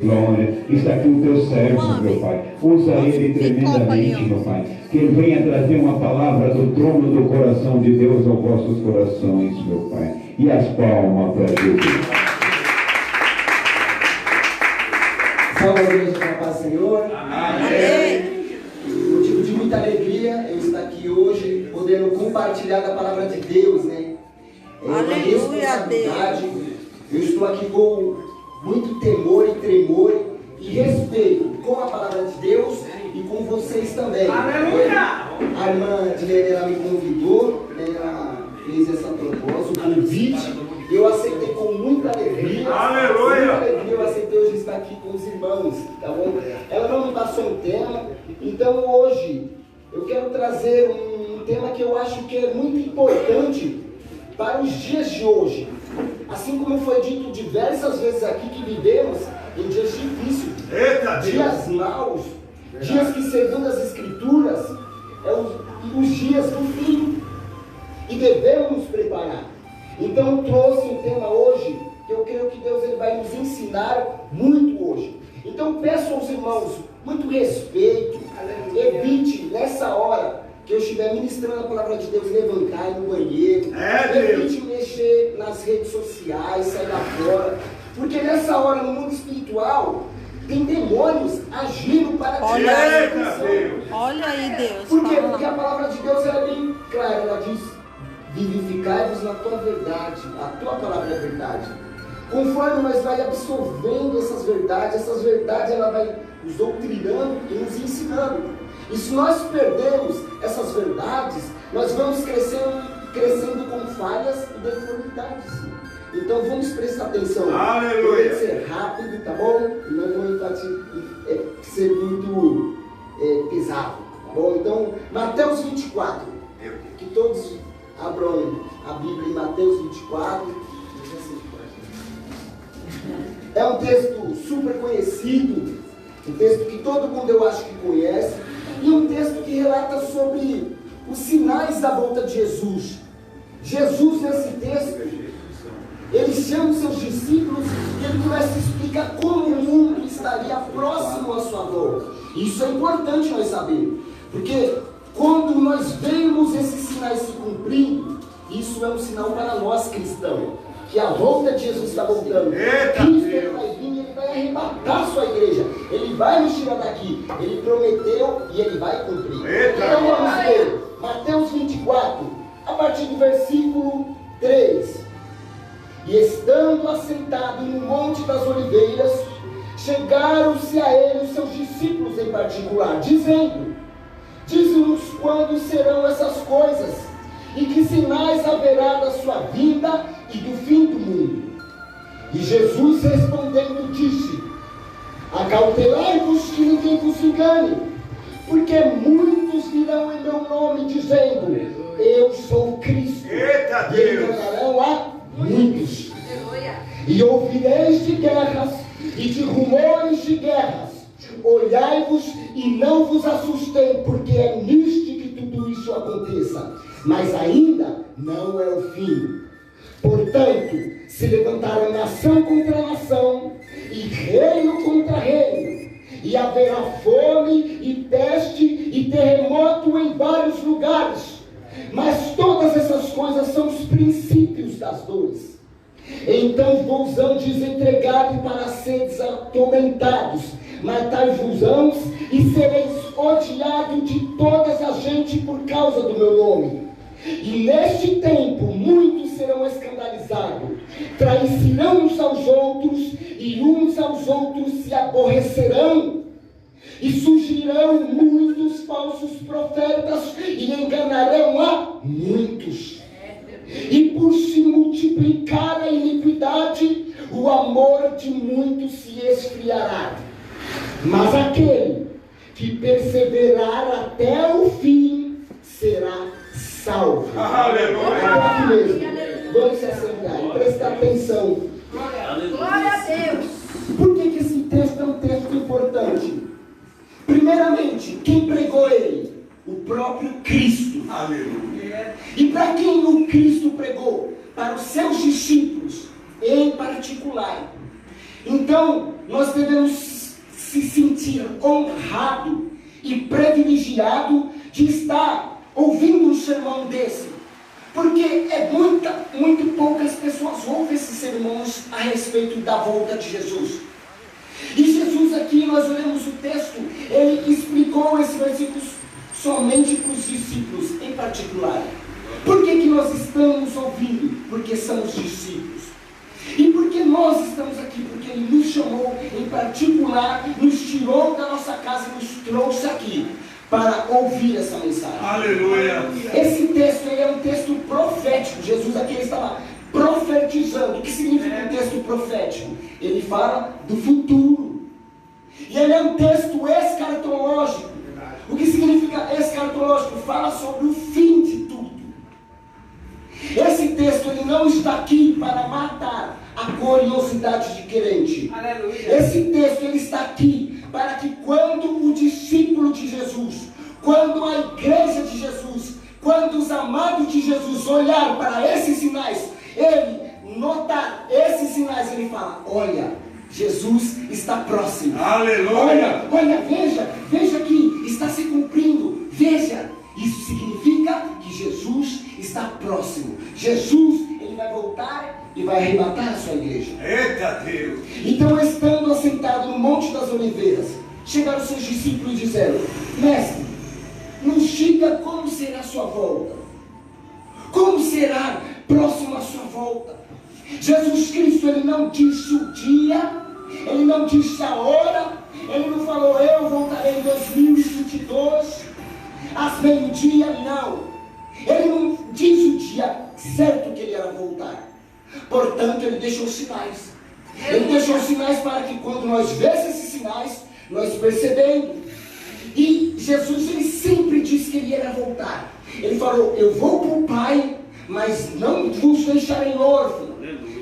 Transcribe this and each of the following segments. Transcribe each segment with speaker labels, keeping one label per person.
Speaker 1: Glória, está aqui o teu servo, meu Pai. Usa ele tremendamente, meu Pai. Que ele venha trazer uma palavra do trono do coração de Deus aos vossos corações, meu Pai. E as palmas para Jesus.
Speaker 2: Salve a igreja com a paz do Senhor.
Speaker 3: Amém.
Speaker 2: Motivo de muita alegria eu estar aqui hoje, podendo compartilhar da palavra de Deus, né? É uma responsabilidade. Eu estou aqui com muito temor e tremor e respeito com a palavra de Deus e com vocês também.
Speaker 3: Aleluia!
Speaker 2: A irmã Dilene, ela me convidou, ela fez essa proposta, o convite. Eu aceitei com muita alegria.
Speaker 3: Aleluia!
Speaker 2: Muita alegria, eu aceitei hoje estar aqui com os irmãos, tá bom? Ela não me passou um tema, então hoje eu quero trazer um tema que eu acho que é muito importante para os dias de hoje. Assim como foi dito diversas vezes aqui que vivemos em dias difíceis, dias maus, dias que segundo as Escrituras é os dias do fim e devemos nos preparar. Então eu trouxe um tema hoje que eu creio que Deus ele vai nos ensinar muito hoje. Então peço aos irmãos muito respeito, evite nessa hora que eu estiver ministrando a palavra de Deus, levantar no banheiro, evite mexer nas redes sociais, sair lá fora, porque nessa hora no mundo espiritual tem demônios agindo para tirar a atenção.
Speaker 4: Olha aí, Deus.
Speaker 2: Por quê? Porque a palavra de Deus ela é bem clara, ela diz: vivificai-vos na tua verdade, a tua palavra é verdade. Conforme nós vai absorvendo essas verdades ela vai nos doutrinando e nos ensinando. E se nós perdermos essas verdades, nós vamos crescendo com falhas e deformidades. Então vamos prestar atenção.
Speaker 3: Aleluia!
Speaker 2: Tem que ser rápido, tá bom? E não vou ser muito pesado, tá bom? Então, Mateus 24. Que todos abram a Bíblia em Mateus 24. É um texto super conhecido, um texto que todo mundo eu acho que conhece. E um texto que relata sobre os sinais da volta de Jesus. Jesus, nesse texto, ele chama os seus discípulos e ele começa a explicar como o mundo estaria próximo à sua volta. Isso é importante nós sabermos, porque quando nós vemos esses sinais se cumprindo, isso é um sinal para nós cristãos, que a volta de Jesus está voltando. Cristo ele vai vir, ele vai arrebatar a sua igreja, ele vai nos tirar daqui, ele prometeu e ele vai cumprir. Então vamos ver, Mateus 24, a partir do versículo 3. E estando assentado no Monte das Oliveiras, chegaram-se a ele os seus discípulos em particular, dizendo: dize-nos quando serão essas coisas, e que sinais haverá da sua vinda e do fim do mundo. E Jesus respondendo disse: acautelai-vos que ninguém vos engane, porque muitos virão em meu nome dizendo: eu sou Cristo, e enganarão a muitos. E ouvireis de guerras e de rumores de guerras. Olhai-vos e não vos assustei, porque é nisto que tudo isso aconteça, mas ainda não é o fim. Portanto, se levantará nação contra nação, e reino contra reino, e haverá fome, e peste, e terremoto em vários lugares. Mas todas essas coisas são os princípios das dores. Então vos hão desentregado para seres atormentados, matai-vos-ão, e sereis odiados de todas as gente por causa do meu nome. E neste tempo muitos serão escandalizados, trairão uns aos outros, e uns aos outros se aborrecerão, e surgirão muitos falsos profetas, e enganarão a muitos. E por se multiplicar a iniquidade, o amor de muitos se esfriará. Mas aquele que perseverar até o fim será salvo.
Speaker 3: Aleluia!
Speaker 2: Até aqui mesmo. Vamos se assentar e prestar atenção.
Speaker 4: Glória a Deus.
Speaker 2: Por que esse texto é um texto importante? Primeiramente, quem pregou ele? O próprio Cristo.
Speaker 3: Aleluia!
Speaker 2: E para quem o Cristo pregou? Para os seus discípulos, em particular. Então, nós devemos se sentir honrado e privilegiado de estar ouvindo um sermão desse, porque muito poucas pessoas ouvem esses sermões a respeito da volta de Jesus. E Jesus aqui, nós olhamos o texto, ele explicou esse versículo somente para os discípulos em particular. Por que nós estamos ouvindo? Porque somos discípulos. E por que nós estamos aqui? Porque Ele nos chamou em particular, nos tirou da nossa casa e nos trouxe aqui para ouvir essa mensagem.
Speaker 3: Aleluia!
Speaker 2: Esse texto ele é um texto profético. Jesus aqui estava profetizando. O que significa um texto profético? Ele fala do futuro. E ele é um texto escatológico. O que significa escatológico? Fala sobre o fim de tudo. Esse texto ele não está aqui para matar a curiosidade de crente. Aleluia. Esse texto ele está aqui para que quando o discípulo de Jesus, quando a igreja de Jesus, quando os amados de Jesus olhar para esses sinais, ele notar esses sinais, ele fala: olha, Jesus está próximo.
Speaker 3: Aleluia!
Speaker 2: Olha, veja que está se cumprindo. Veja, isso significa que Jesus está próximo. Jesus, ele vai voltar e vai arrebatar a sua igreja.
Speaker 3: Eita Deus!
Speaker 2: Então, estando assentado no Monte das Oliveiras, chegaram seus discípulos e disseram: Mestre, nos diga como será a sua volta. Como será próximo a sua volta? Jesus Cristo, ele não disse o dia, ele não disse a hora, ele não falou: eu voltarei em 2022 às meio-dia, não. Ele não diz o dia certo que ele ia voltar. Portanto, ele deixou sinais. Ele deixou sinais para que quando nós vêssemos esses sinais, nós percebemos. E Jesus, ele sempre disse que ele ia voltar. Ele falou: eu vou para o Pai, mas não vos deixarei órfão.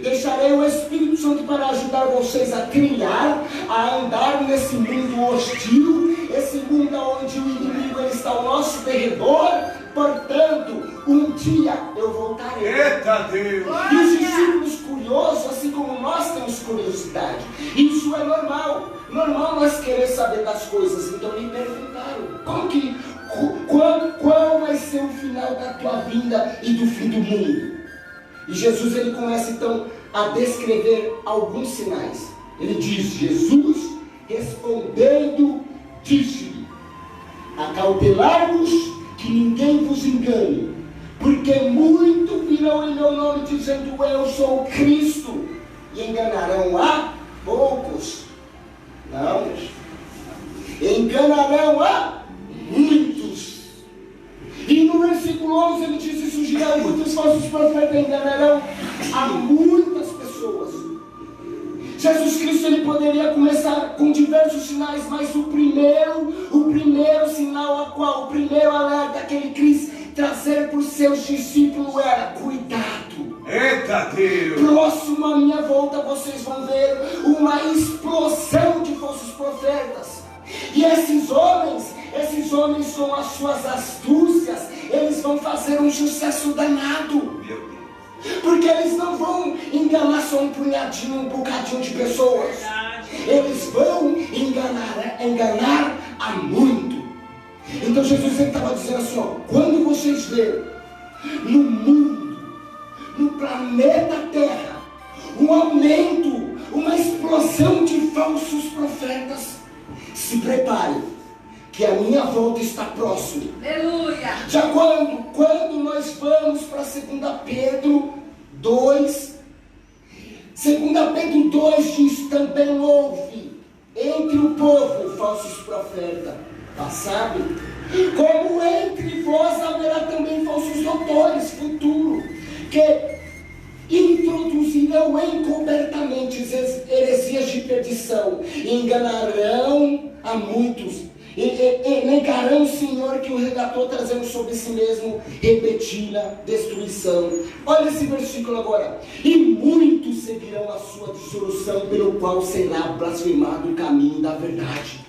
Speaker 2: Deixarei o Espírito Santo para ajudar vocês a trilhar, a andar nesse mundo hostil, esse mundo onde o inimigo ele está ao nosso derredor. Portanto, um dia eu voltarei.
Speaker 3: Eita Deus!
Speaker 2: E os discípulos curiosos, assim como nós temos curiosidade, isso é normal. Normal nós querer saber das coisas. Então me perguntaram: qual vai ser o final da tua vinda e do fim do mundo? E Jesus ele começa então a descrever alguns sinais. Ele diz: Jesus respondendo disse-lhe: acautelai-vos que ninguém vos engane, porque muito virão em meu nome dizendo: eu sou o Cristo, e enganarão a poucos. Não, enganarão a muitos. E no versículo 11 ele diz: e surgirão muitos falsos profetas, enganarão a muitas pessoas. Jesus Cristo ele poderia começar com diversos sinais, mas o primeiro sinal, o primeiro alerta que ele quis trazer para os seus discípulos era: cuidado.
Speaker 3: Eita Deus!
Speaker 2: Próximo à minha volta vocês vão ver uma explosão de falsos profetas. E esses homens com as suas astúcias, eles vão fazer um sucesso danado. Porque eles não vão enganar só um punhadinho, um bocadinho de pessoas. Eles vão enganar a muito. Então Jesus estava dizendo assim: ó, quando vocês verem no mundo, no planeta Terra, um aumento, uma explosão de falsos profetas, se preparem, que a minha volta está próxima. Aleluia! Já quando nós vamos para 2 Pedro 2, 2 Pedro 2 diz: também houve entre o povo falsos profetas, sabe? Como entre vós haverá também falsos doutores, futuro, que introduzirão encobertamente heresias de perdição, enganarão a muitos, e negarão o Senhor que o resgatou, trazendo sobre si mesmo repetida destruição. Olha esse versículo agora: e muitos seguirão a sua dissolução, pelo qual será blasfemado o caminho da verdade.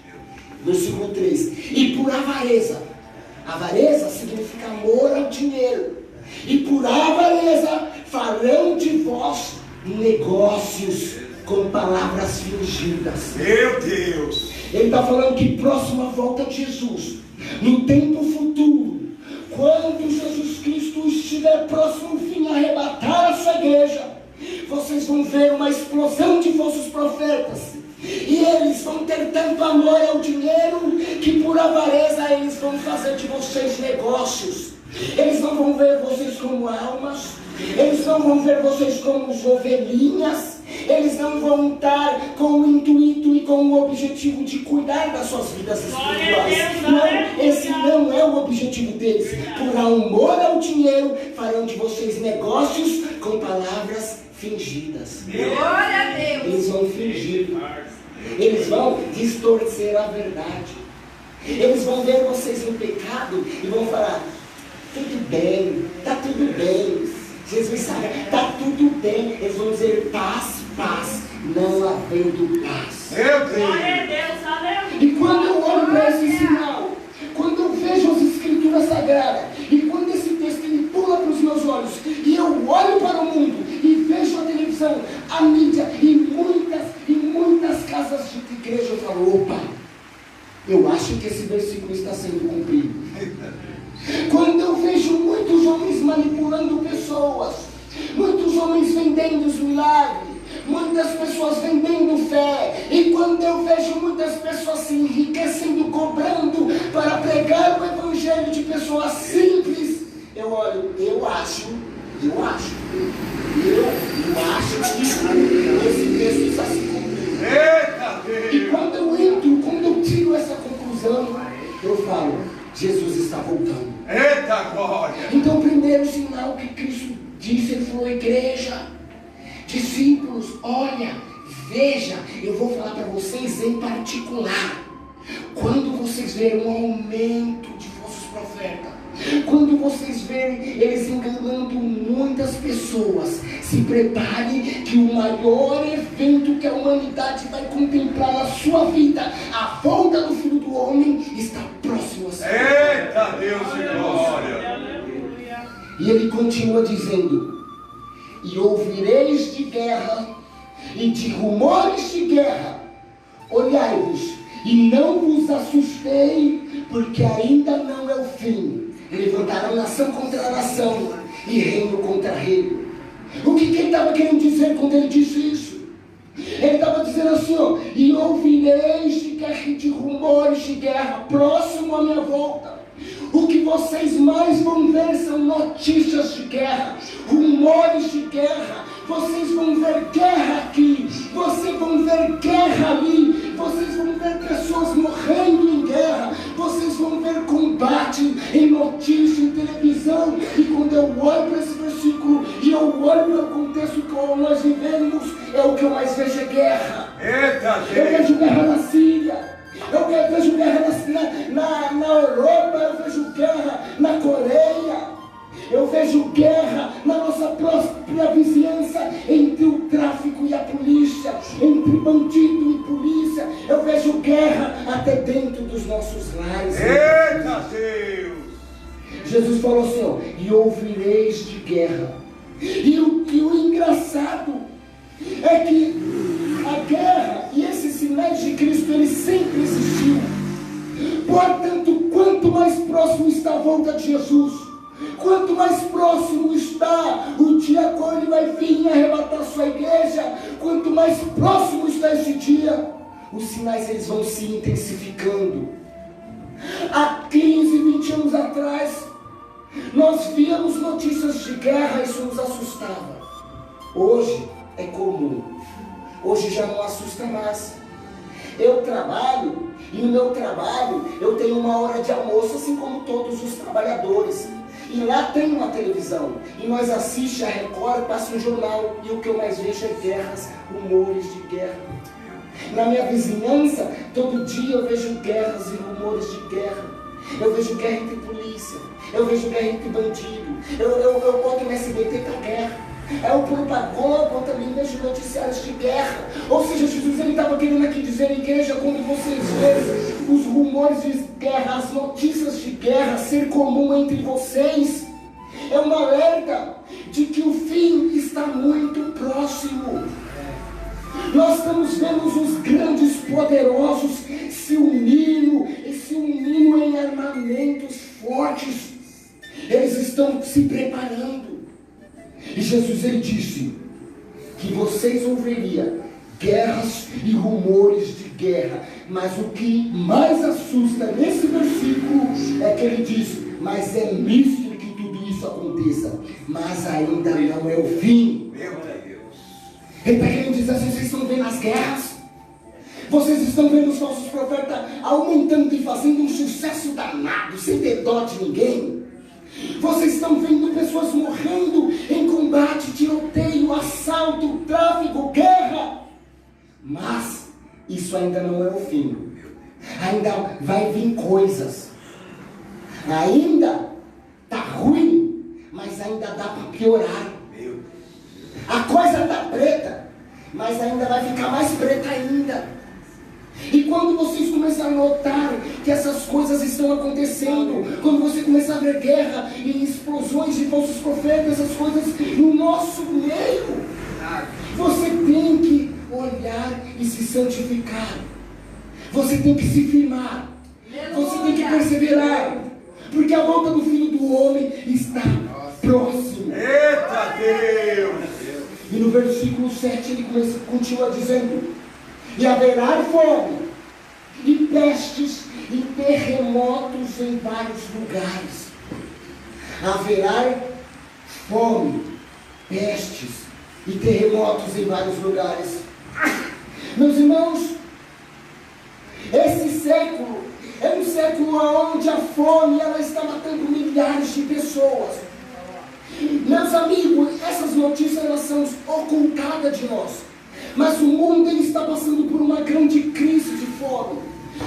Speaker 2: Versículo 3: e por avareza significa amor ao dinheiro, e por avareza farão de vós negócios com palavras fingidas.
Speaker 3: Meu Deus.
Speaker 2: Ele está falando que próximo à volta de Jesus, no tempo futuro, quando Jesus Cristo estiver próximo, enfim, a arrebatar a sua igreja, vocês vão ver uma explosão de falsos profetas. E eles vão ter tanto amor ao dinheiro que por avareza eles vão fazer de vocês negócios. Eles não vão ver vocês como almas, eles não vão ver vocês como ovelhinhas, eles não vão estar com o intuito e com o objetivo de cuidar das suas vidas espirituais. Não, esse não é o objetivo deles. Por amor ao dinheiro, farão de vocês negócios com palavras fingidas.
Speaker 4: Glória a Deus.
Speaker 2: Eles vão fingir. Eles vão distorcer a verdade. Eles vão ver vocês em pecado e vão falar: tudo bem, está tudo bem. Jesus sabe, está tudo bem. Eles vão dizer paz, paz, não havendo paz.
Speaker 3: Meu Deus.
Speaker 4: Glória a Deus, aleluia.
Speaker 2: E quando eu olho para esse sinal, quando eu vejo as escrituras sagradas, e quando esse texto ele pula para os meus olhos, e eu olho para o mundo e vejo a televisão, a mídia e muitas casas de igreja, eu falo: opa, eu acho que esse versículo está sendo cumprido. Quando eu vejo muitos homens manipulando pessoas, muitos homens vendendo os milagres, muitas pessoas vendendo fé, e quando eu vejo muitas pessoas se enriquecendo, cobrando para pregar o evangelho de pessoas simples, eu olho, eu acho que esse texto está se cumprindo.
Speaker 3: Eita Deus.
Speaker 2: E quando eu tiro essa conclusão, eu falo: Jesus está voltando.
Speaker 3: Eita glória.
Speaker 2: Então o primeiro sinal que Cristo disse, ele falou: igreja, discípulos, olha, veja, eu vou falar para vocês em particular. Quando vocês verem um aumento de falsos profetas, quando vocês verem eles enganando muitas pessoas, se prepare que o maior evento que a humanidade vai contemplar na sua vida, a volta do Filho do Homem, está próximo a si.
Speaker 3: Eita Deus de glória.
Speaker 2: E ele continua dizendo: e ouvireis de guerra e de rumores de guerra. Olhai-vos e não vos assustei, porque ainda não é o fim. Levantarão nação contra nação e reino contra reino. O que ele estava querendo dizer quando ele disse isso? Ele estava dizendo assim, ó: e ouvireis de guerra e de rumores de guerra próximo à minha volta. O que vocês mais vão ver são notícias de guerra, rumores de guerra. Vocês vão ver guerra aqui, vocês vão ver guerra ali, vocês vão ver pessoas morrendo em guerra, vocês vão ver combate em notícia, em televisão. E quando eu olho para esse versículo e eu olho para o contexto que nós vivemos, é o que eu mais vejo: é guerra.
Speaker 3: Eita
Speaker 2: Eu
Speaker 3: Deus.
Speaker 2: vejo guerra na Síria, eu vejo guerra na Europa, eu vejo guerra na Coreia, eu vejo guerra na nossa própria vizinhança, entre o tráfico e a polícia, entre bandido e polícia. Eu vejo guerra até dentro dos nossos lares.
Speaker 3: Eita Deus.
Speaker 2: Jesus falou assim, ó: e ouvireis de guerra. E o engraçado é que a guerra e esses sinais de Cristo, ele sempre existiu. Portanto, quanto mais próximo está a volta de Jesus, quanto mais próximo está o dia quando ele vai vir arrebatar sua igreja, quanto mais próximo está esse dia, os sinais eles vão se intensificando. Há 15, 20 anos atrás, nós víamos notícias de guerra, isso nos assustava. Hoje é comum, hoje já não assusta mais. Eu trabalho, e no meu trabalho eu tenho uma hora de almoço, assim como todos os trabalhadores. E lá tem uma televisão, e nós assistimos a Record, passa um jornal, e o que eu mais vejo é guerras, rumores de guerra. Na minha vizinhança, todo dia eu vejo guerras e rumores de guerra. Eu vejo guerra entre polícia, eu vejo guerra entre bandido, eu boto no SBT para guerra. Eu pulo para Globo, eu também vejo noticiários de guerra. Ou seja, Jesus ele estava querendo aqui dizer, igreja, quando vocês verem os rumores de guerra, as notícias de guerra ser comum entre vocês, é uma alerta de que o fim está muito próximo. Nós estamos vendo os grandes poderosos se unindo em armamentos fortes. Eles estão se preparando. E Jesus, ele disse que vocês ouviriam guerras e rumores de guerra. Mas o que mais assusta nesse versículo é que ele diz: mas é lícito que tudo isso aconteça, mas ainda não é o fim. Ele está querendo dizer assim: vocês estão vendo as guerras? Vocês estão vendo os falsos profetas aumentando e fazendo um sucesso danado, sem ter dó de ninguém? Vocês estão vendo pessoas morrendo em combate, tiroteio, assalto, tráfico, guerra? Mas isso ainda não é o fim. Ainda vai vir coisas. Ainda está ruim, mas ainda dá para piorar. A coisa está preta, mas ainda vai ficar mais preta ainda. E quando vocês começam a notar que essas coisas estão acontecendo, quando você começar a ver guerra e explosões de falsos profetas, essas coisas no nosso meio, você tem que olhar e se santificar. Você tem que se firmar. Você tem que perseverar. Porque a volta do Filho do Homem está próxima.
Speaker 3: Eita Deus!
Speaker 2: E no versículo 7 ele continua dizendo: e haverá fome, e pestes, e terremotos em vários lugares. Haverá fome, pestes e terremotos em vários lugares. Meus irmãos, esse século é um século onde a fome ela está matando milhares de pessoas. Meus amigos, essas notícias elas são ocultadas de nós. Mas o mundo ele está passando por uma grande crise de fome.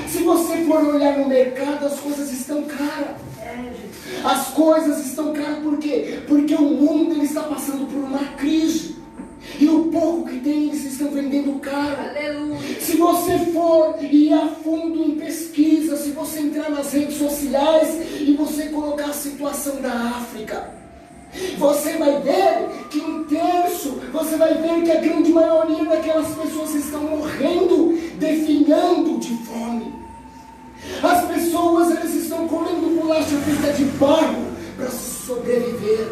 Speaker 2: Se você for olhar no mercado, as coisas estão caras. As coisas estão caras por quê? Porque o mundo ele está passando por uma crise. E o pouco que tem, eles estão vendendo caro. Aleluia. Se você for ir a fundo em pesquisa, se você entrar nas redes sociais e você colocar a situação da África, você vai ver que um terço, você vai ver que a grande maioria daquelas pessoas estão morrendo, definhando de fome. As pessoas, elas estão comendo bolacha feita de barro para sobreviver.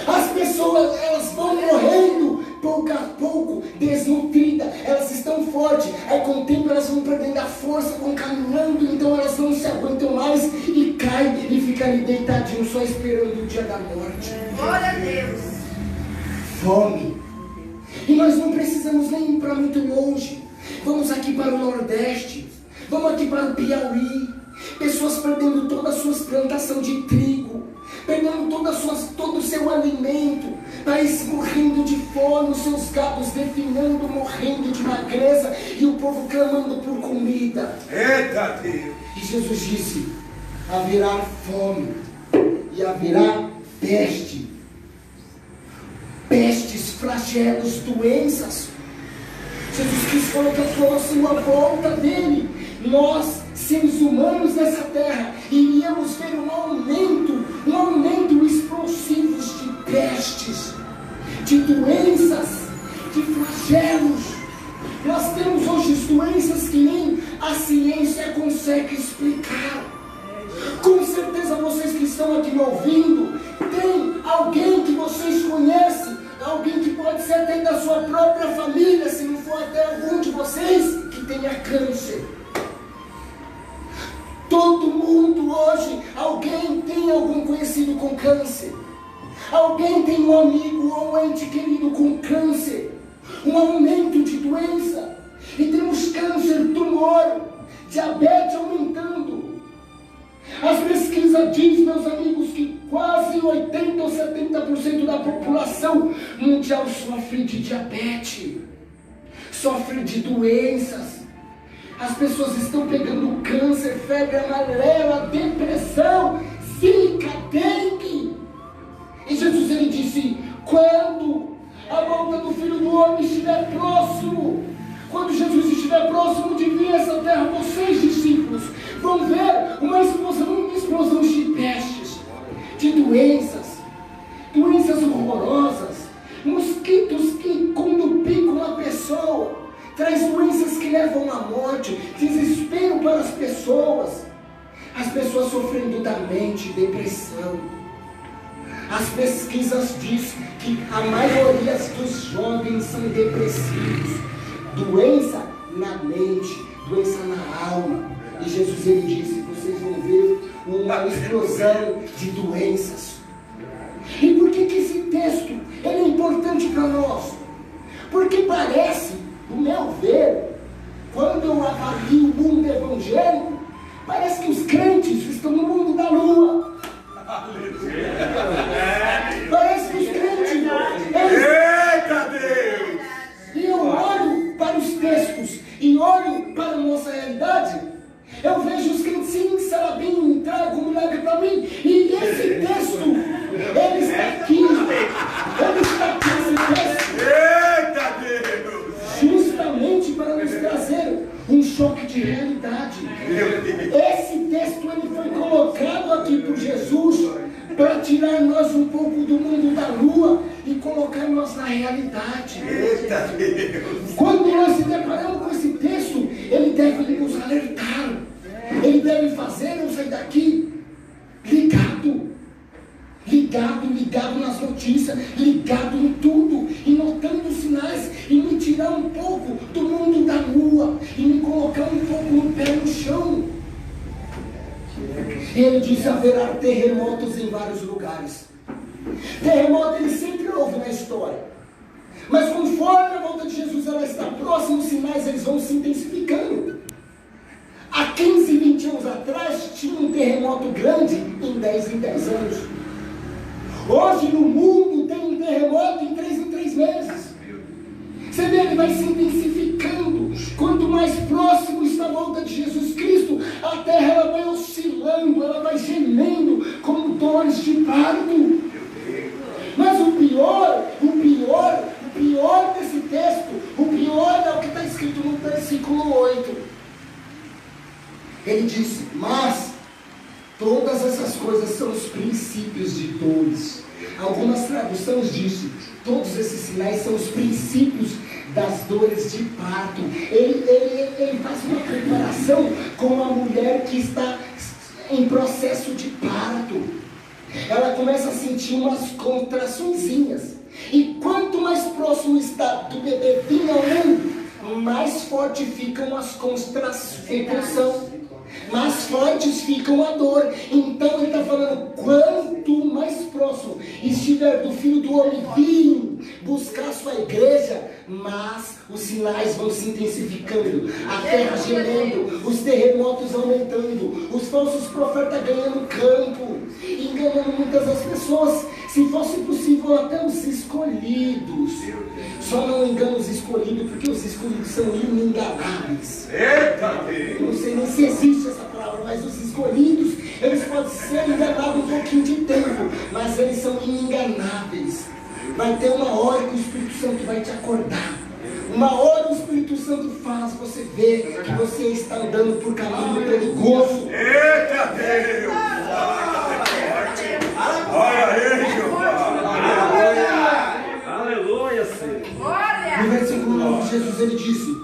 Speaker 2: As pessoas, elas vão morrendo pouco a pouco, desnutridas. Elas estão fortes, aí com o tempo elas vão perdendo a força, vão caminhando, então elas não se aguentam mais e caem e ficam ali deitadinhos só esperando o dia da morte.
Speaker 4: Glória a Deus.
Speaker 2: Fome. E nós não precisamos nem ir para muito longe. Vamos aqui para o Nordeste, vamos aqui para o Piauí. Pessoas perdendo toda a sua plantação de trigo, perdendo todo o seu alimento, país morrendo de fome, os seus gados definhando, morrendo de magreza, e o povo clamando por comida.
Speaker 3: Eita Deus!
Speaker 2: E Jesus disse: haverá fome e haverá peste. Pestes, flagelos, doenças. Jesus quis colocar próximo à volta dele. Nós, seres humanos dessa terra, iríamos ver um aumento explosivo de pestes, de doenças, de flagelos. Nós temos hoje doenças que nem a ciência consegue explicar. Com certeza vocês que estão aqui me ouvindo, tem alguém que vocês conhecem, alguém que pode ser até da sua própria família, se não for até algum de vocês, que tenha câncer. Todo mundo hoje, alguém tem algum conhecido com câncer. Alguém tem um amigo ou um ente querido com câncer. Um aumento de doença. E temos câncer, tumor, diabetes aumentando. As pesquisas dizem, meus amigos, que quase 80 ou 70% da população mundial sofre de diabetes. Sofre de doenças. As pessoas estão pegando câncer, febre amarela, depressão, zika, dengue. E Jesus ele disse: quando a volta do Filho do Homem estiver próximo, quando Jesus estiver próximo de vir a essa terra, vocês discípulos vão ver uma explosão de pestes, de doenças horrorosas, mosquitos que quando picam uma pessoa, pessoas sofrendo da mente, depressão. As pesquisas dizem que a maioria dos jovens são depressivos. Doença na mente, doença na alma. E Jesus ele disse, vocês vão ver uma explosão de doenças. E por que esse texto ele é importante para nós? Porque parece, no meu ver, quando eu avalio o mundo evangélico, parece que os crentes estão no mundo da lua. Parece que os crentes...
Speaker 3: Eita Deus!
Speaker 2: E eu olho para os textos e olho para a nossa realidade, eu vejo os crentes, sim, Sarabim, entrega um milagre para mim. E esse texto, ele está aqui. Ele está aqui, esse texto.
Speaker 3: Eita Deus!
Speaker 2: Justamente para nos trazer um choque de realidade. Esse texto ele foi colocado aqui por Jesus para tirar nós um pouco do mundo da lua e colocar nós na realidade.
Speaker 3: Eita Deus!
Speaker 2: Quando nós se deparamos com esse texto, ele deve nos alertar. Ele deve fazer eu sair daqui ligado nas notícias, ligado em tudo, e notando os sinais, e me tirar um pouco do mundo da lua, e me colocar um pouco no pé no chão. Ele disse haverá terremotos em vários lugares. Terremoto ele sempre houve na história. Mas conforme a volta de Jesus ela está próxima, os sinais eles vão se intensificando. Há 15, 20 anos atrás, tinha um terremoto grande em 10 anos. Hoje no mundo tem um terremoto em 3 meses. Você vê, ele vai se intensificando. Quanto mais próximo está a volta de Jesus Cristo, a terra ela vai oscilando, ela vai gemendo como dores de parto. Mas o pior desse texto, o pior é o que está escrito no versículo 8. Ele disse, mas todas essas coisas são os princípios de dores. Algumas traduções dizem, todos esses sinais são os princípios das dores de parto. Ele faz uma comparação com uma mulher que está em processo de parto. Ela começa a sentir umas contraçõezinhas. E quanto mais próximo está do bebê vir ao mundo, mais forte ficam as contrações. Mais fortes ficam a dor. Então ele está falando, quanto mais próximo estiver do Filho do Homem vir buscar a sua igreja, mas os sinais vão se intensificando, a terra gemendo, os terremotos aumentando, os falsos profetas ganhando campo, enganando muitas das pessoas. Se fosse possível, até os escolhidos. Só não engana os escolhidos, porque os escolhidos são inenganáveis.
Speaker 3: Eita
Speaker 2: Eu
Speaker 3: Deus!
Speaker 2: não sei nem se existe essa palavra, mas os escolhidos, eles podem ser enganados um pouquinho de tempo, mas eles são inenganáveis. Vai ter uma hora que o Espírito Santo vai te acordar. Uma hora o Espírito Santo faz você ver que você está andando por caminho perigoso.
Speaker 3: Eita Deus! Olha aí,
Speaker 5: Aleluia, Senhor.
Speaker 2: No versículo 9, Jesus ele disse,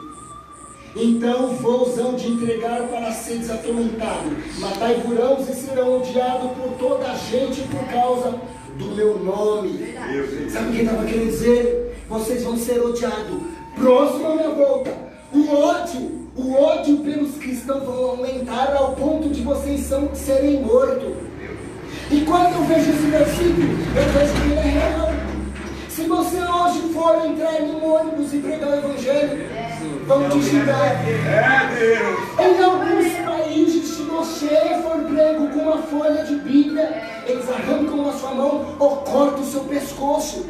Speaker 2: então vos hão de entregar para seres atormentados, matai-vos e serão odiados por toda a gente por causa do meu nome. Sabe o que ele estava querendo dizer? Vocês vão ser odiados. Próximo à minha volta, o ódio pelos cristãos vão aumentar ao ponto de vocês serem mortos. E quando eu vejo esse versículo, eu vejo que ele é real. Se você hoje for entrar em um ônibus e pregar o evangelho, vão te xingar. Em alguns países, se você for prego com uma folha de Bíblia, eles arrancam a sua mão ou cortam o seu pescoço.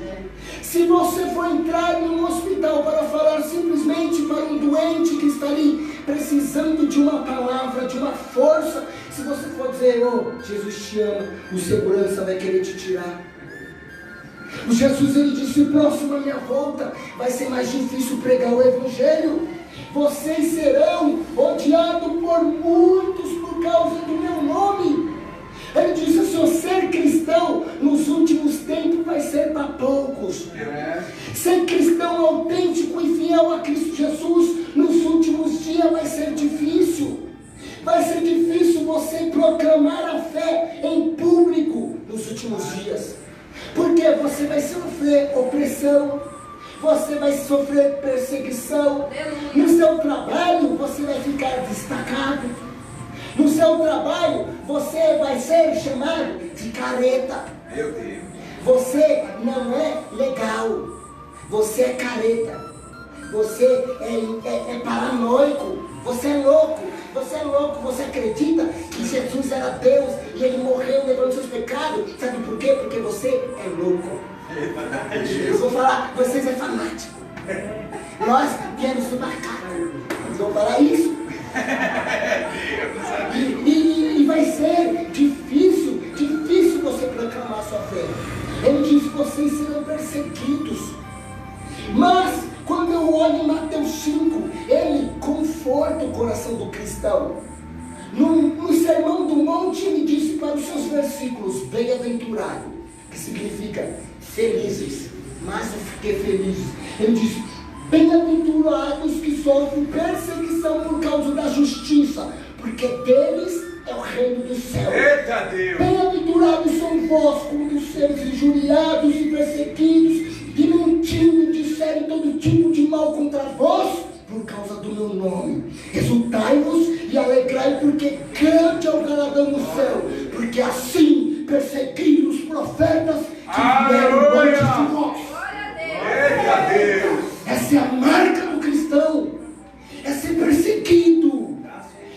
Speaker 2: Se você for entrar em um hospital para falar simplesmente para um doente que está ali precisando de uma palavra, de uma força, se você for dizer, oh, Jesus te ama, o segurança vai querer te tirar. O Jesus ele disse, próximo à minha volta vai ser mais difícil pregar o evangelho. Vocês serão odiados por muitos por causa do meu nome. Ele disse, o seu ser cristão nos últimos tempos vai ser para poucos. Ser cristão autêntico e fiel a Cristo Jesus nos últimos dias vai ser difícil. Vai ser difícil você proclamar a fé em público nos últimos dias. Porque você vai sofrer opressão, você vai sofrer perseguição. No seu trabalho você vai ficar destacado. No seu trabalho você vai ser chamado de careta.
Speaker 3: Meu Deus.
Speaker 2: Você não é legal, você é careta, você é paranoico, você é louco, você acredita que Jesus era Deus e Ele morreu levando seus pecados. Sabe por quê? Porque você é louco. Eu vou falar, vocês é fanático. Nós viemos do macaco. Nós vamos falar isso. E vai ser difícil você proclamar sua fé. Ele diz que vocês serão perseguidos. Mas quando eu olho em Mateus 5, ele conforta o coração do cristão. No Sermão do Monte, ele disse para os seus versículos: bem-aventurado, que significa felizes, mais do que felizes. Ele diz: bem-aventurados que sofrem perseguição por causa da justiça, porque deles é o reino dos céus.
Speaker 3: Eita Deus!
Speaker 2: Bem-aventurados são vós quando seres injuriados e perseguidos, e mentindo disserem todo tipo de mal contra vós, por causa do meu nome. Exultai-vos e alegrai, porque grande é o galardão no céu, porque assim perseguiram os profetas que vieram antes de vós.
Speaker 3: Eita Deus!
Speaker 2: Essa é a marca do cristão, é ser perseguido.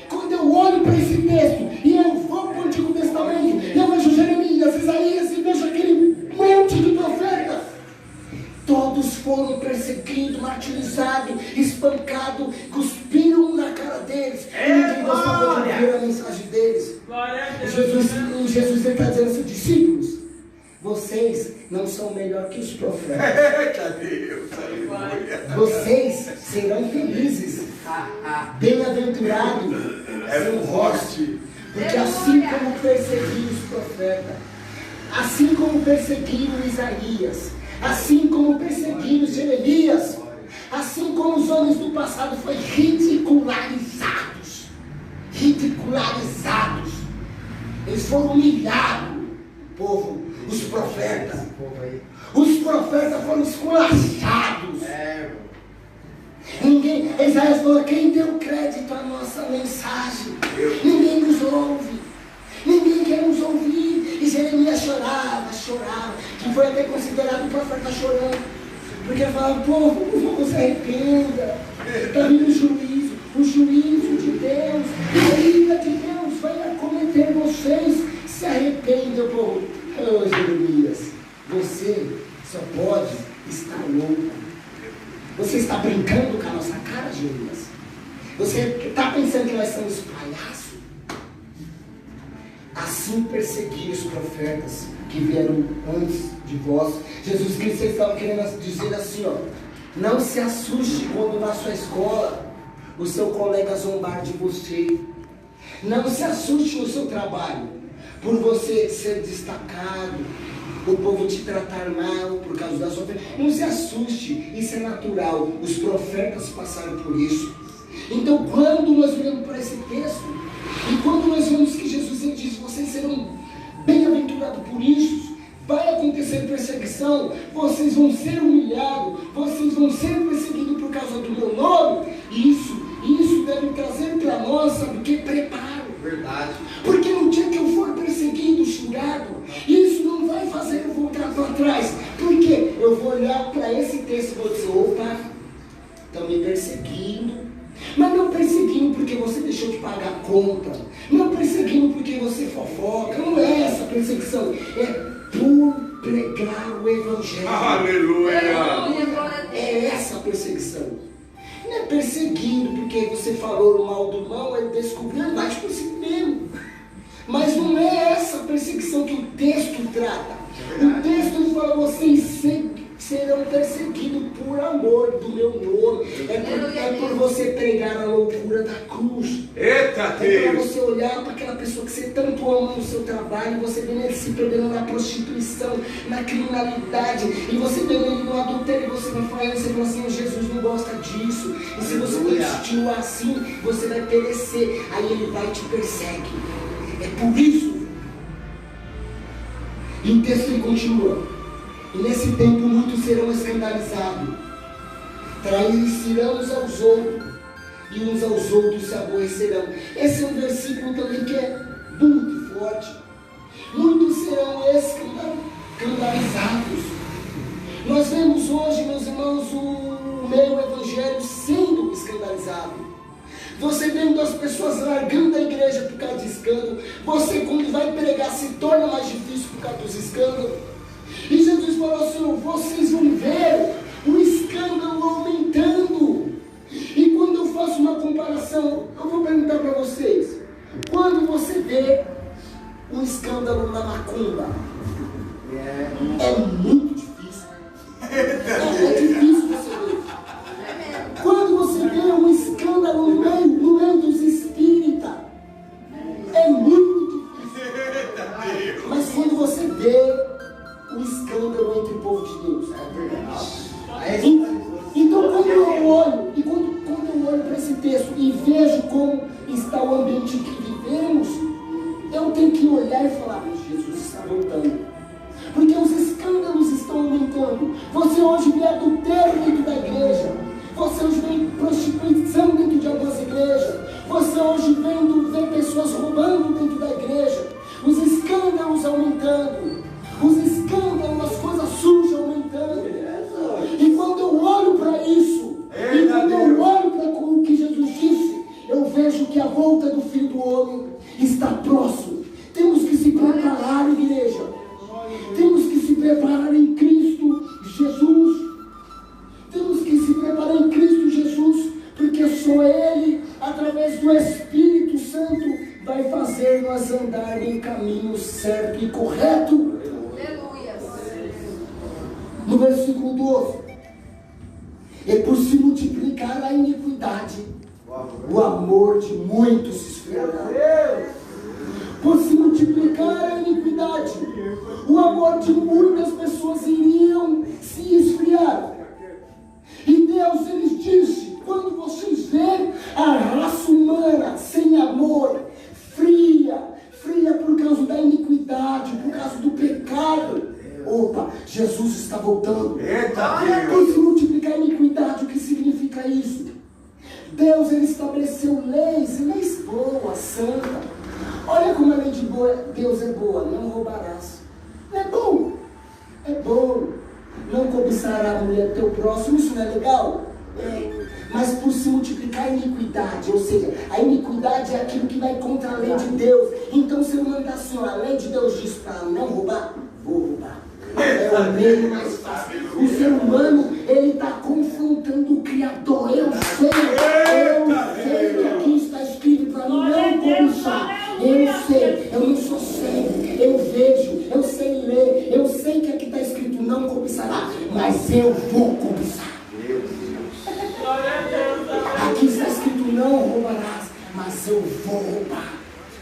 Speaker 2: Quando eu olho para esse texto e eu vou para o Antigo Testamento, eu vejo Jeremias, Isaías e vejo aquele monte de profetas. Todos foram perseguidos, martirizados, espancados, cuspiram na cara deles. E ninguém gostava de ouvir a mensagem deles. Jesus está dizendo assim: discípulos, vocês não são melhor que os profetas.
Speaker 3: Eita Deus!
Speaker 2: Vocês serão felizes, bem-aventurados são vós, porque assim como perseguiram os profetas, assim como perseguiram Isaías, assim como perseguiram Jeremias, assim como os homens do passado foram ridicularizados, eles foram humilhados, o povo, os profetas foram esculachados. Isaías falou: quem deu crédito à nossa mensagem? Ninguém nos ouve, ninguém quer nos ouvir. E Jeremias chorava, que foi até considerado o profeta chorando, porque ele falava: povo, por favor, se arrependa, está vindo o juízo de Deus, a ira de Deus vai acometer vocês, se arrependam, povo. Oh, Jeremias, você só pode estar louco. Você está brincando com a nossa cara, Jeremias? Você está pensando que nós somos palhaços? Assim perseguiram os profetas que vieram antes de vós. Jesus Cristo, vocês estavam querendo dizer assim, ó: não se assuste quando na sua escola o seu colega zombar de você. Não se assuste no seu trabalho por você ser destacado, o povo te tratar mal por causa da sua fé. Não se assuste, isso é natural. Os profetas passaram por isso. Então, quando nós olhamos para esse texto, e quando nós vemos que Jesus diz: vocês serão bem-aventurados por isso, vai acontecer perseguição, vocês vão ser humilhados, vocês vão ser perseguidos por causa do meu nome, isso deve trazer para nós, sabe o que? Preparo.
Speaker 5: Verdade.
Speaker 2: Porque no dia que eu for perseguido, xingado, isso não vai fazer eu voltar para trás. Porque eu vou olhar para esse texto e vou dizer: opa, estão me perseguindo. Mas não perseguindo porque você deixou de pagar a conta, não perseguindo porque você fofoca. Não é essa perseguição, é por pregar o Evangelho.
Speaker 3: Aleluia!
Speaker 2: É essa perseguição. Não é perseguindo porque você falou mal do irmão, ele descobriu, ele bate por si mesmo. Mas não é essa perseguição que o texto trata. O texto fala: vocês serão perseguidos por amor do meu nome. É por você pregar a loucura da cruz.
Speaker 3: Eita
Speaker 2: É para
Speaker 3: Deus!
Speaker 2: você olhar para aquela pessoa que você tanto ama no seu trabalho, e você vê ele se perdendo na prostituição, na criminalidade, e você vê ele no adultério, e você vai falar, e você fala assim: Jesus não gosta disso, e se você continuar assim, você vai perecer. Aí ele vai e te persegue. É por isso. E o texto continua. E nesse tempo muitos serão escandalizados, trair-se-ão uns aos outros, e uns aos outros se aborrecerão. Esse é um versículo também que é muito forte. Muitos serão escandalizados. Nós vemos hoje, meus irmãos, o meio evangélico sendo escandalizado. Você vendo as pessoas largando a igreja por causa de escândalo. Você, quando vai pregar, se torna mais difícil por causa dos escândalos. E Jesus falou assim: vocês vão ver o escândalo aumentando. E quando eu faço uma comparação, eu vou perguntar para vocês: quando você vê um escândalo na macumba, é muito difícil. É difícil você ver. Quando você vê um escândalo no meio dos espíritas, é muito difícil. Mas quando você vê o escândalo entre o povo de Deus, então quando eu olho para esse texto e vejo como está o ambiente que vivemos, eu tenho que olhar e falar: Jesus está voltando. Porque os escândalos estão aumentando. Você hoje vê adultério dentro da igreja. Você hoje vê prostituição dentro de algumas igrejas. Você hoje vê pessoas roubando dentro da igreja. Os escândalos aumentando. Os escândalos, as coisas sujas aumentando. E quando eu olho para isso, e quando eu olho para o que Jesus disse, eu vejo que a volta do Filho do Homem está próximo. Temos que se preparar, igreja. Temos que se preparar em Cristo Jesus. Temos que se preparar em Cristo Jesus, porque só Ele, através do Espírito Santo, vai fazer nós andar em caminho certo e correto.
Speaker 4: Aleluia.
Speaker 2: No versículo 12: e por se multiplicar a iniquidade, o amor de muitos se esfriará. Por se multiplicar a iniquidade, o amor de muitas pessoas iriam se esfriar. E Deus, Ele disse: quando vocês verem a raça humana sem amor, fria por causa da iniquidade, por causa do pecado, opa, Jesus está voltando. Por se multiplicar a iniquidade, o que significa isso? Deus, Ele estabeleceu leis boas, santas. Olha como a lei de Deus é boa: não roubarás. É bom, é bom. Não cobiçará a mulher do teu próximo. Isso não é legal? É. Mas por se multiplicar a iniquidade, ou seja, a iniquidade é aquilo que vai contra a lei de Deus. Então, se eu mandar assim: a lei de Deus diz para não roubar, vou roubar. É o meio mais fácil. O ser humano, ele está confrontando o Criador. Eu sei que aqui está escrito para mim não cobiçar. Eu sei, eu não sou cego, eu vejo, eu sei ler, eu sei que aqui está escrito não cobiçará, mas eu vou cobiçar. Aqui está escrito não roubarás, mas eu vou roubar.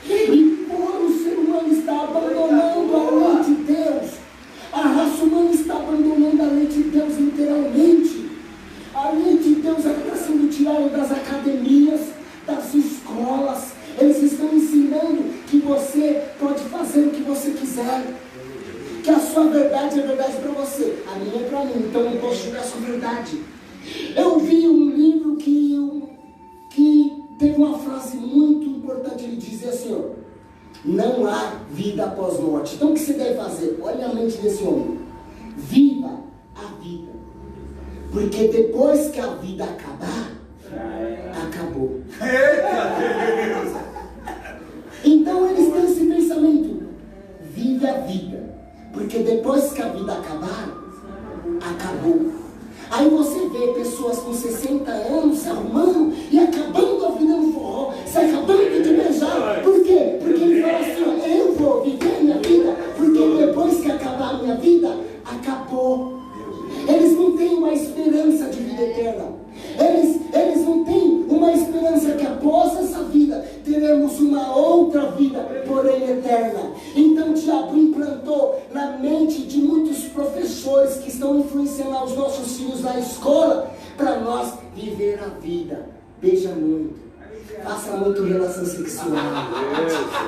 Speaker 2: E quando o ser humano está abandonando a lei de Deus, a raça humana está abandonando a lei de Deus literalmente. A lei de Deus está sendo tirada das academias, das escolas. Eles estão ensinando que você pode fazer o que você quiser, que a sua verdade é verdade para você, a minha é para mim, então eu posso julgar a sua verdade. Eu vi um livro que teve uma frase muito importante. Ele dizia assim: ó, não há vida após morte. Então o que você deve fazer? Olha a mente desse homem: viva a vida, porque depois que a vida acabar, acabou. Então eles têm esse pensamento: vive a vida, porque depois que a vida acabar, acabou. Aí você vê pessoas com 60 anos se arrumando e acabando a vida no forró, se acabando de beijar. Por quê? Porque ele fala assim: ó, eu vou viver minha vida, porque depois que acabar a minha vida, acabou. Eles não têm uma esperança de vida eterna. Eles não têm uma esperança que após essa vida teremos uma outra vida, porém eterna. Então o diabo implantou na mente de muitos professores que estão influenciando os nossos filhos na escola, para nós viver a vida. Beija muito, faça muito relação sexual.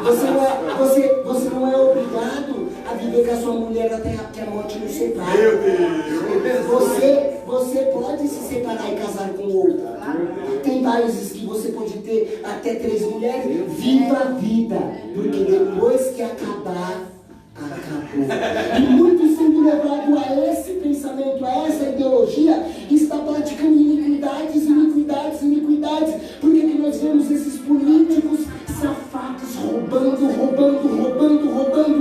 Speaker 2: Você não é obrigado a viver com a sua mulher até que a morte nos separe. Você pode se separar e casar com outra. Tem países que você pode ter até 3 mulheres. Viva a vida, porque depois que acabar, acabou. E muitos sendo levados a esse pensamento, a essa ideologia, está praticando iniquidades, porque que nós vemos esses políticos safados roubando,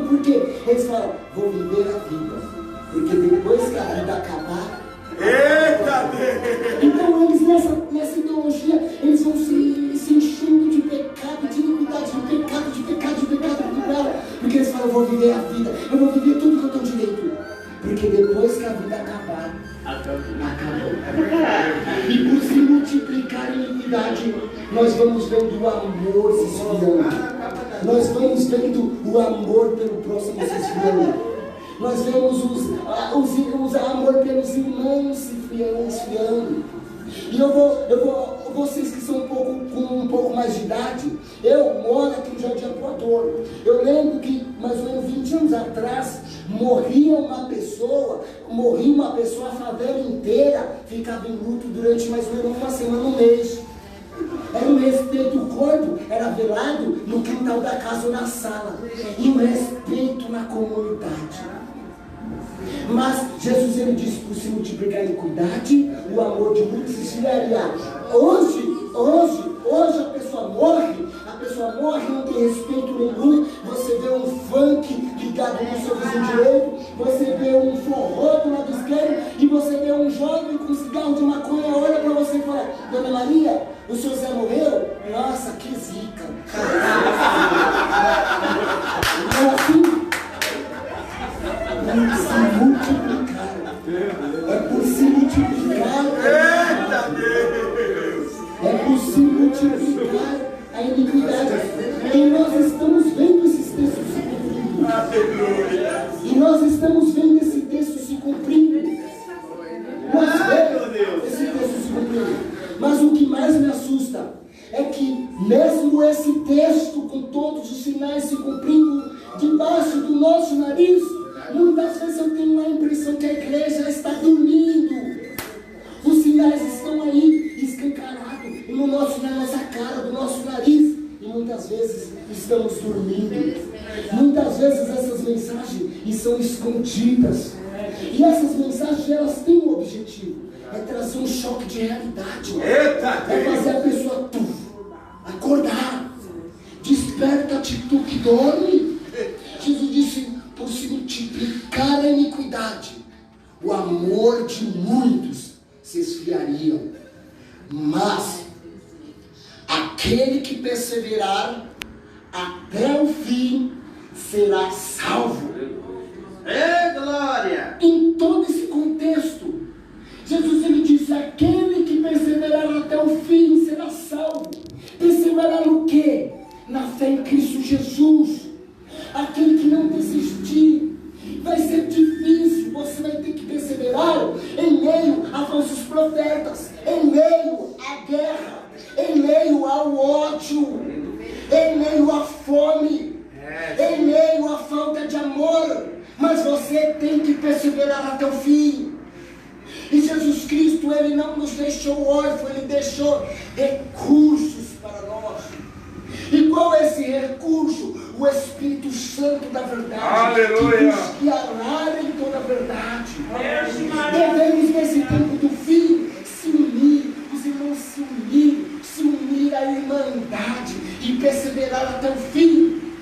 Speaker 2: porque eles falam, vou viver a vida, porque depois que a vida acabar,
Speaker 3: Eita Deus!
Speaker 2: então eles nessa ideologia, eles vão se enchendo de pecado, de iniquidade, de pecado, porque eles falam, eu vou viver a vida, eu vou viver tudo que eu tenho direito, porque depois que a vida acabar, acabou. E por se multiplicar a iniquidade, nós vamos vendo o amor se esfriando, nós vamos vendo o amor pelo próximo se esfriando. Nós vemos o amor pelos irmãos se esfriando. E vocês que são com um pouco mais de idade, eu moro aqui no Jardim Equador. Eu lembro que mais ou menos 20 anos atrás, morria uma pessoa, a favela inteira ficava em luto durante mais ou menos uma semana, um mês. Era o respeito, o corpo era velado no quintal da casa ou na sala. E o respeito na comunidade. Mas Jesus, ele disse, por se multiplicar a iniquidade, o amor de muitos se esfriaria. Hoje a pessoa morre, não tem respeito nenhum. Você vê um funk ligado no seu vizinho direito, você vê um forró do lado esquerdo, e você vê um jovem com cigarro de maconha, olha para você e fala, Dona Maria, o seu Zé morreu? Nossa, que zica. Não é assim? É por se multiplicar.
Speaker 3: Eita Deus!
Speaker 2: É por se multiplicar a iniquidade. E nós estamos vendo esses textos se cumprindo.
Speaker 3: Aleluia!
Speaker 2: E nós estamos vendo esse texto se cumprindo. Nós vemos esse texto se cumprindo. Mas o que mais me assusta é que mesmo esse texto, com todos os sinais se cumprindo debaixo do nosso nariz, muitas vezes eu tenho a impressão que a igreja está dormindo. Os sinais estão aí escancarados na nossa cara, do nosso nariz, e muitas vezes estamos dormindo. Muitas vezes essas mensagens são escondidas. E essas mensagens, elas têm um objetivo: é trazer um choque de realidade. É fazer a pessoa acordar. Desperta-te, tu que dorme. Jesus disse, por se multiplicar a iniquidade, o amor de muitos se esfriaria. Mas aquele que perseverar até o fim será salvo.
Speaker 3: Glória!
Speaker 2: Em todo esse contexto, Jesus, ele disse, aquele que perseverar até o fim será salvo. Perseverar no quê? Na fé em Cristo Jesus. Aquele que não desistir. Vai ser difícil, você vai ter que perseverar em meio a falsos profetas, em meio à guerra, em meio ao ódio, em meio à fome, em meio à falta de amor. Mas você tem que perseverar até o fim. E Jesus Cristo, ele não nos deixou órfãos, ele deixou recursos para nós. E qual é esse recurso? O Espírito Santo da verdade.
Speaker 3: Aleluia!
Speaker 2: Que nos guiará em toda a verdade. Devemos, nesse tempo do fim, se unir, os irmãos se unir à irmandade e perseverar até o fim.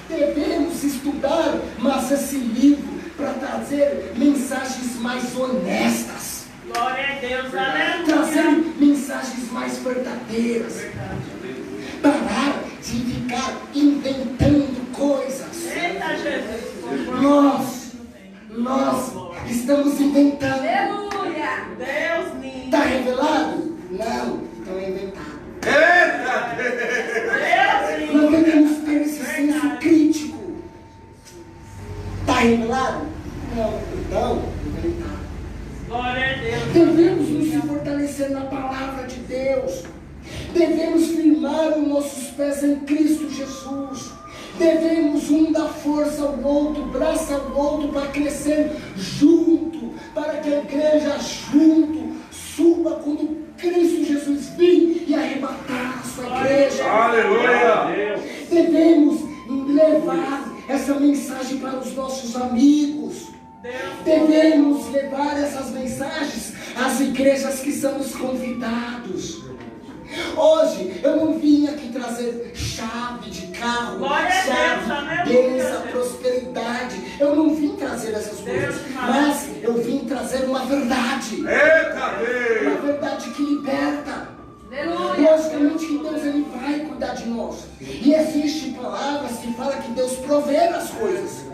Speaker 2: Devemos estudar mais esse livro para trazer mensagens mais honestas.
Speaker 4: Glória a Deus, aleluia.
Speaker 2: Trazer mensagens mais verdadeiras. Parar de ficar inventando coisas.
Speaker 4: Eita, Jesus.
Speaker 2: Nós estamos inventando.
Speaker 4: Aleluia. Deus lindo.
Speaker 2: Está revelado? Não, então é inventado.
Speaker 3: Eita
Speaker 4: Deus lindo.
Speaker 2: Nós devemos ter esse senso crítico. Está revelado? Não, então inventado.
Speaker 4: Glória a Deus.
Speaker 2: Devemos nos fortalecer na palavra de Deus. Devemos firmar firmar os nossos pés em Cristo Jesus. Devemos um dar força ao outro, braço ao outro, para crescer junto, para que a igreja junto suba quando Cristo Jesus vir e arrebatar a sua igreja.
Speaker 3: Aleluia!
Speaker 2: Devemos levar essa mensagem para os nossos amigos. Devemos levar essas mensagens às igrejas que são os convidados. Hoje eu não vim aqui trazer chave de carro, chave, bênção, prosperidade. Eu não vim trazer essas coisas, mas eu vim trazer uma verdade. Uma verdade que liberta. Logicamente que Deus ele vai cuidar de nós. E existem palavras que falam que Deus provê as coisas.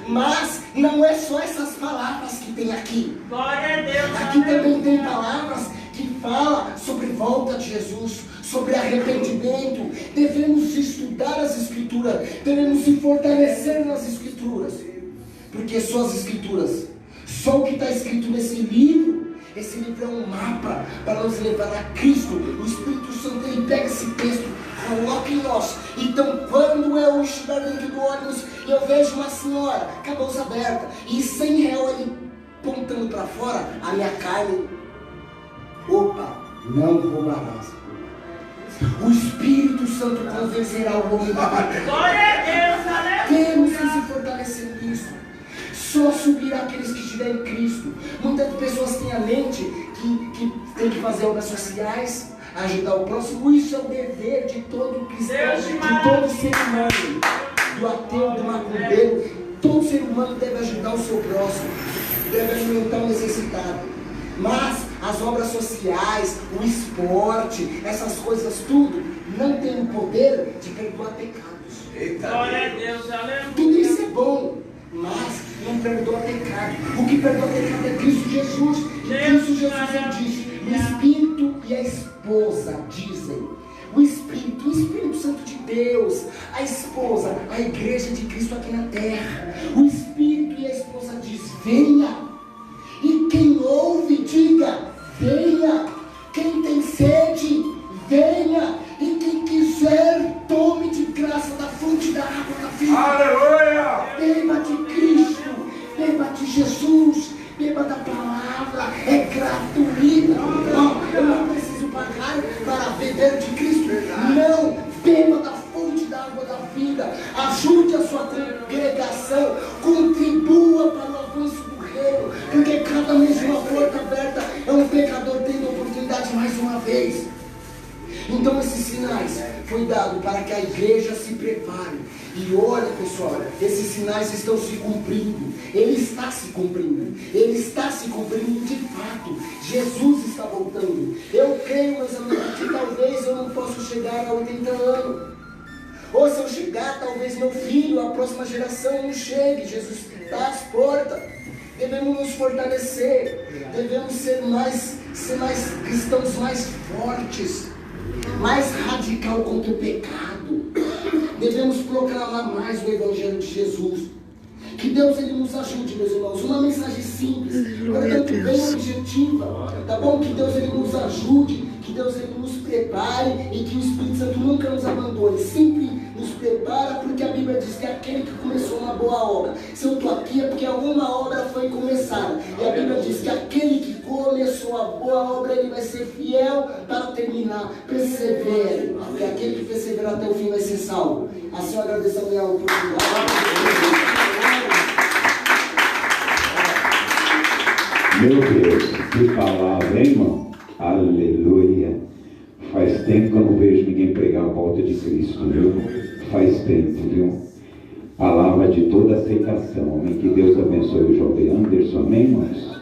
Speaker 2: Mas não é só essas palavras que tem aqui.
Speaker 4: Glória a Deus.
Speaker 2: Aqui também tem palavras que falam sobre volta de Jesus, sobre arrependimento. Devemos estudar as Escrituras, devemos se fortalecer nas Escrituras, porque só as Escrituras, só o que está escrito nesse livro. Esse livro é um mapa para nos levar a Cristo. O Espírito Santo ele pega esse texto, coloca em nós. Então quando eu estiver dentro do ônibus e eu vejo uma senhora, com a bolsa aberta e R$100 ali apontando para fora, a minha carne, opa, não roubarás. O Espírito Santo convencerá o homem da verdade.
Speaker 4: Glória a Deus, aleluia.
Speaker 2: Temos que se fortalecer nisso. Só subirá aqueles que estiverem em Cristo. Muitas pessoas têm a mente que tem que fazer obras sociais, ajudar o próximo. Isso é o dever de todo cristão, de todo ser humano, do ateu, do macumbeiro. Todo ser humano deve ajudar o seu próximo, deve alimentar o necessitado. Mas as obras sociais, o esporte, essas coisas tudo, não tem o poder de perdoar pecados.
Speaker 4: Glória a Deus, aleluia.
Speaker 2: Tudo isso é bom, mas não perdoa pecado. O que perdoa pecado é Cristo Jesus. E Cristo Jesus ele diz: o Espírito e a esposa dizem. O Espírito Santo de Deus, a esposa, a igreja de Cristo aqui na terra. O Espírito e a esposa diz: venha. E quem ouve, diga: venha. Quem tem sede, venha. E quem quiser, tome de graça da fonte da água da vida.
Speaker 3: Aleluia!
Speaker 2: Beba de Cristo, beba de Jesus, beba da palavra, é gratuito. Não, eu não preciso pagar para beber de Cristo. Não, beba da fonte da água da vida. Ajude a sua congregação, contribua para o avanço do reino, porque cada vez uma porta aberta é um pecador tendo oportunidade mais uma vez. Então esses sinais foi dado para que a igreja se prepare. E olha, pessoal, esses sinais estão se cumprindo. Ele está se cumprindo. Ele está se cumprindo de fato. Jesus está voltando. Eu creio, meus amigos, que talvez eu não possa chegar a 80 anos. Ou se eu chegar, talvez meu filho, a próxima geração não chegue. Jesus está às portas. Devemos nos fortalecer. Devemos ser mais cristãos mais fortes, mais radical contra o pecado. Devemos proclamar mais o Evangelho de Jesus. Que Deus ele nos ajude, meus irmãos. Uma mensagem simples, portanto bem objetiva, tá bom? Que Deus ele nos ajude, que Deus ele nos prepare e que o Espírito Santo nunca nos abandone. Sempre nos prepara, porque a Bíblia diz que aquele que começou uma boa obra, se eu estou aqui é porque alguma obra foi começada. E a Bíblia diz que aquele que começou a boa obra, ele vai ser fiel para terminar. Persevere, porque aquele que perseverar até o fim vai ser salvo. Assim eu agradeço a minha oportunidade.
Speaker 1: Meu Deus, que palavra, hein, irmão? Aleluia. Faz tempo que eu não vejo ninguém pregar a volta de Cristo, viu? Faz tempo, viu? Palavra de toda aceitação. Amém? Que Deus abençoe o jovem Anderson, amém, irmãos?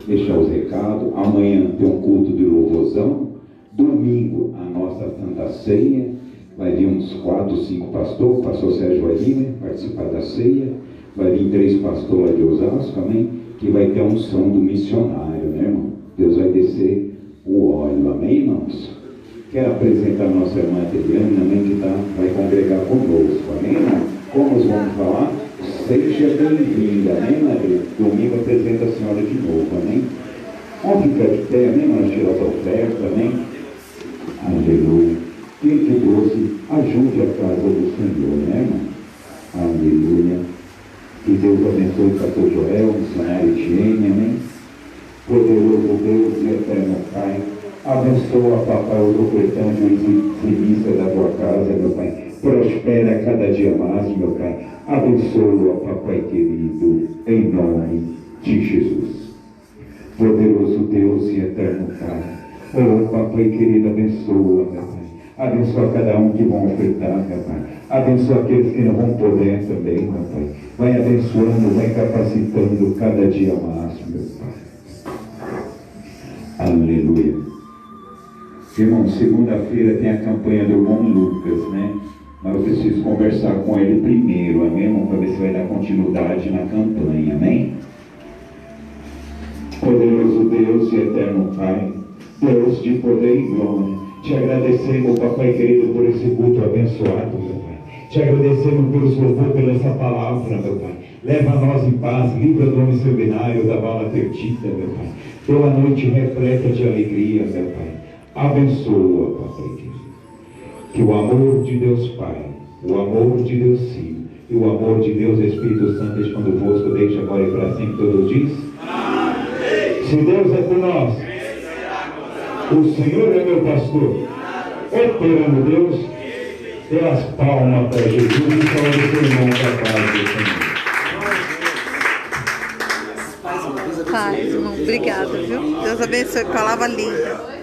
Speaker 1: Deixar os recados. Amanhã tem um culto de louvorzão. Domingo, a nossa Santa Ceia. Vai vir uns 4, 5 pastores. O pastor Sérgio vai vir, né? Participar da ceia. Vai vir 3 pastores lá de Osasco, amém? Que vai ter a unção do missionário, né, irmão? Deus vai descer o óleo, amém, irmãos? Quero apresentar a nossa irmã Adriana, amém, que vai congregar conosco, amém, irmão? Como nós vamos falar? Seja bem-vinda, amém, Maria? Domingo apresenta a senhora de novo, amém? Vamos ficar de pé, amém, irmão? Tirar as ofertas, amém? Aleluia. Quinto 12, ajude a casa do Senhor, né, irmão? Aleluia. Que Deus abençoe o pastor Joel, missionário Etienne, amém? Poderoso Deus e eterno Pai, abençoa, papai, o ofertante e eximista da tua casa, meu Pai. Prospera cada dia mais, meu Pai. Abençoa, papai querido, em nome de Jesus. Poderoso Deus e eterno Pai. Oh, papai querido, abençoa, meu Pai. Abençoa cada um que vão ofertar, meu Pai. Abençoa aqueles que não vão poder também, meu Pai. Vai abençoando, vai capacitando cada dia mais, meu Pai. Aleluia. Irmão, segunda-feira tem a campanha do irmão Lucas, né? Mas eu preciso conversar com ele primeiro, amém, irmão? Para ver se vai dar continuidade na campanha, amém? Poderoso Deus e eterno Pai, Deus de poder e glória, te agradecemos, papai querido, por esse culto abençoado, meu Pai. Te agradecemos pelo louvor, pela essa palavra, meu Pai. Leva a nós em paz, livra do homem sanguinário da bala perdida, meu Pai. Deu a noite repleta de alegria, meu Pai. Abençoa, papai querido. Que o amor de Deus Pai, o amor de Deus Filho e o amor de Deus Espírito Santo esteja convosco desde agora e para sempre, todos dizem. Se Deus é por nós, o Senhor é meu pastor. Operando Deus, dê as palmas para Jesus e fala do seu irmão para a paz do Senhor.
Speaker 6: Paz, irmão. Obrigada, viu? Deus abençoe. Palavra linda.